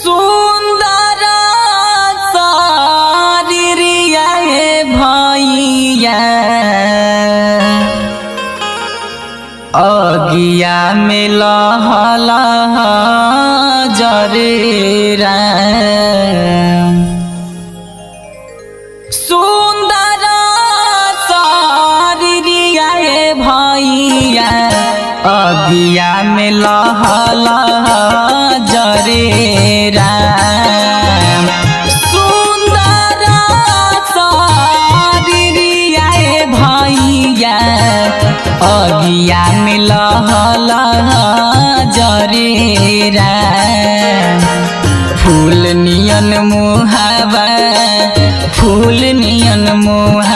सुंदर शरीरिया भैया अगिया में लहला जरेरा सुंदर शरीरिया भैया अगिया में लहला जरेरा सुंदर शरीरिया भैया अगिया में लहला जरेरा फूल नियन मुहावा फूल नियन मुहावा